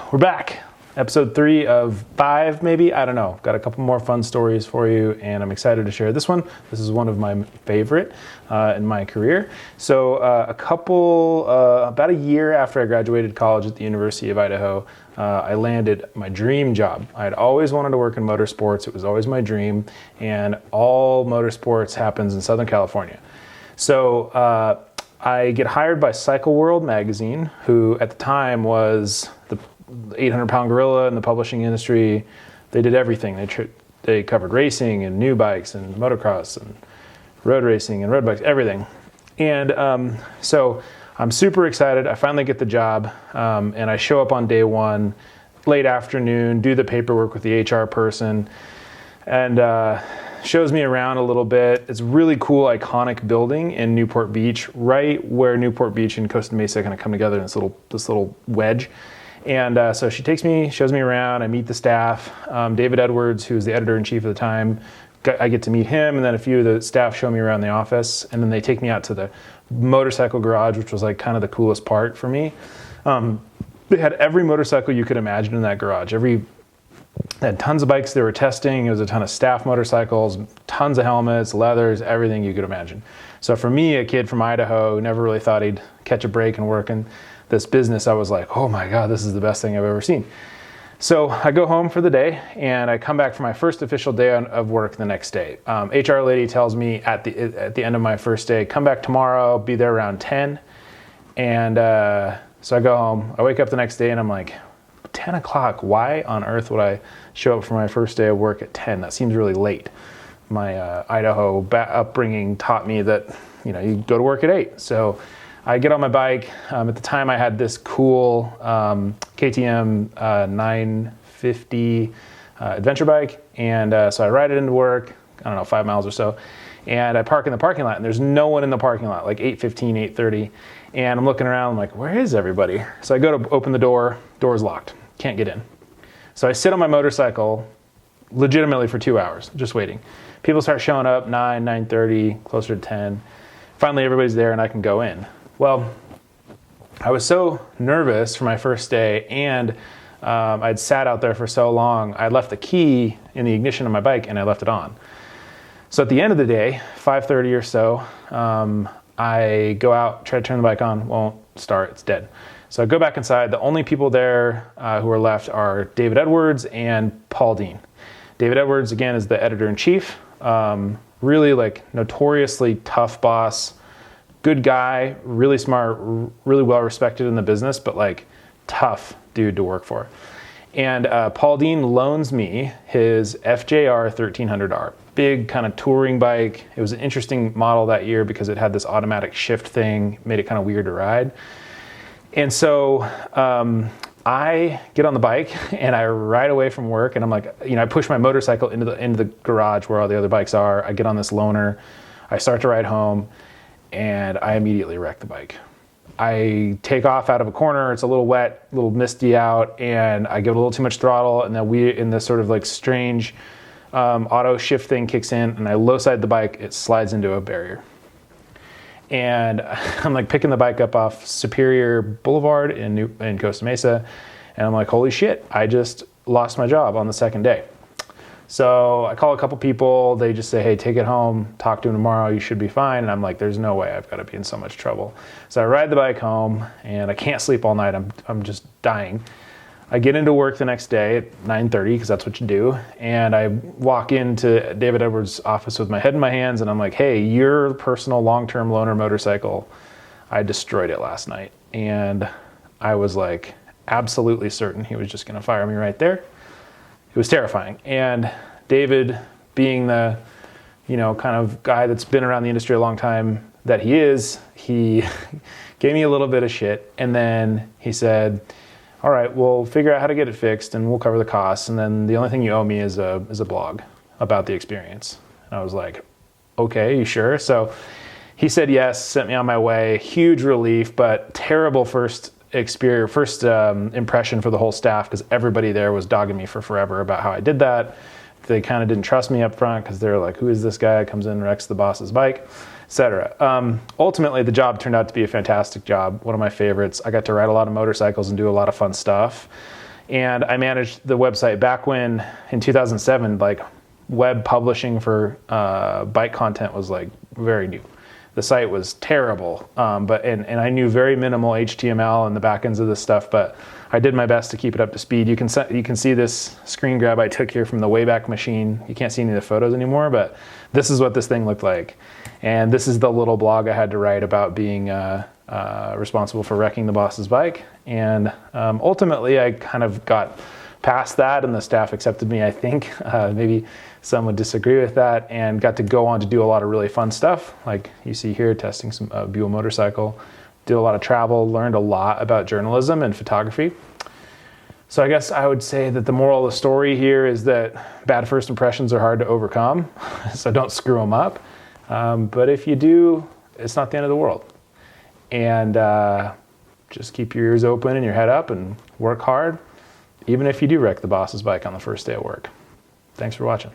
We're back. Episode 3 of 5, maybe? I don't know. Got a couple more fun stories for you, and I'm excited to share this one. This is one of my favorite in my career. So about a year after I graduated college at the University of Idaho, I landed my dream job. I had always wanted to work in motorsports. It was always my dream, and all motorsports happens in Southern California. So I get hired by Cycle World magazine, who at the time was the 800-pound gorilla in the publishing industry. They did everything. They covered racing and new bikes and motocross and road racing and road bikes, everything. And so I'm super excited. I finally get the job, and I show up on day one, late afternoon, do the paperwork with the HR person, and shows me around a little bit. It's a really cool, iconic building in Newport Beach, right where Newport Beach and Costa Mesa kind of come together in this little wedge. And so she takes me, shows me around. I meet the staff. David Edwards, who was the editor-in-chief at the time, I get to meet him, and then a few of the staff show me around the office, and then they take me out to the motorcycle garage, which was like kind of the coolest part for me. They had every motorcycle you could imagine in that garage. They had tons of bikes they were testing. It was a ton of staff motorcycles, tons of helmets, leathers, everything you could imagine. So for me, a kid from Idaho who never really thought he'd catch a break and work in this business, I was like, oh my God, this is the best thing I've ever seen. So I go home for the day, and I come back for my first official day of work the next day. HR lady tells me at the end of my first day, come back tomorrow, be there around 10. And so I go home. I wake up the next day, and I'm like, 10 o'clock, why on earth would I show up for my first day of work at 10? That seems really late. My Idaho upbringing taught me that, you go to work at 8. So I get on my bike. At the time, I had this cool KTM 950 adventure bike, and so I ride it into work, 5 miles or so, and I park in the parking lot, and there's no one in the parking lot, like 8:15, 8:30, and I'm looking around, I'm like, where is everybody? So I go to open the door's locked, can't get in. So I sit on my motorcycle legitimately for 2 hours, just waiting. People start showing up, 9, 9:30, closer to 10. Finally, everybody's there, and I can go in. Well, I was so nervous for my first day, and I'd sat out there for so long, I left the key in the ignition of my bike, and I left it on. So at the end of the day, 5:30 or so, I go out, try to turn the bike on, won't start, it's dead. So I go back inside. The only people there who are left are David Edwards and Paul Dean. David Edwards, again, is the editor-in-chief, really notoriously tough boss, good guy, really smart, really well respected in the business, but tough dude to work for. And Paul Dean loans me his FJR 1300R, big kind of touring bike. It was an interesting model that year because it had this automatic shift thing, made it kind of weird to ride. And so I get on the bike and I ride away from work, and I'm like, I push my motorcycle into the garage where all the other bikes are. I get on this loaner, I start to ride home, and I immediately wreck the bike. I take off out of a corner. It's a little wet, a little misty out, and I give it a little too much throttle, and then in this sort of strange auto shift thing kicks in, and I low side the bike. It slides into a barrier. And I'm picking the bike up off Superior Boulevard in Costa Mesa, and I'm like, holy shit, I just lost my job on the second day. So I call a couple people. They just say, hey, take it home, talk to him tomorrow, you should be fine. And I'm like, there's no way, I've got to be in so much trouble. So I ride the bike home, and I can't sleep all night. I'm just dying. I get into work the next day at 9:30, because that's what you do. And I walk into David Edwards' office with my head in my hands, and I'm like, hey, your personal long-term loaner motorcycle, I destroyed it last night. And I was absolutely certain he was just going to fire me right there. It was terrifying. And David, being the, kind of guy that's been around the industry a long time that he is, he gave me a little bit of shit. And then he said, all right, we'll figure out how to get it fixed, and we'll cover the costs. And then the only thing you owe me is a blog about the experience. And I was like, okay, you sure? So he said yes, sent me on my way. Huge relief, but terrible first impression for the whole staff, because everybody there was dogging me for forever about how I did that. They kind of didn't trust me up front because they were like, who is this guy that comes in and wrecks the boss's bike, etc. Ultimately, the job turned out to be a fantastic job, one of my favorites. I got to ride a lot of motorcycles and do a lot of fun stuff. And I managed the website back when, in 2007, like web publishing for bike content was like very new. The site was terrible, and I knew very minimal HTML and the back ends of this stuff, but I did my best to keep it up to speed. You can see this screen grab I took here from the Wayback Machine. You can't see any of the photos anymore, but this is what this thing looked like. And this is the little blog I had to write about being responsible for wrecking the boss's bike. And ultimately, I kind of got past that, and the staff accepted me, I think. Maybe some would disagree with that, and got to go on to do a lot of really fun stuff, like you see here, testing some Buell motorcycle. Did a lot of travel, learned a lot about journalism and photography. So I guess I would say that the moral of the story here is that bad first impressions are hard to overcome, so don't screw them up. But if you do, it's not the end of the world. And just keep your ears open and your head up and work hard, even if you do wreck the boss's bike on the first day of work. Thanks for watching.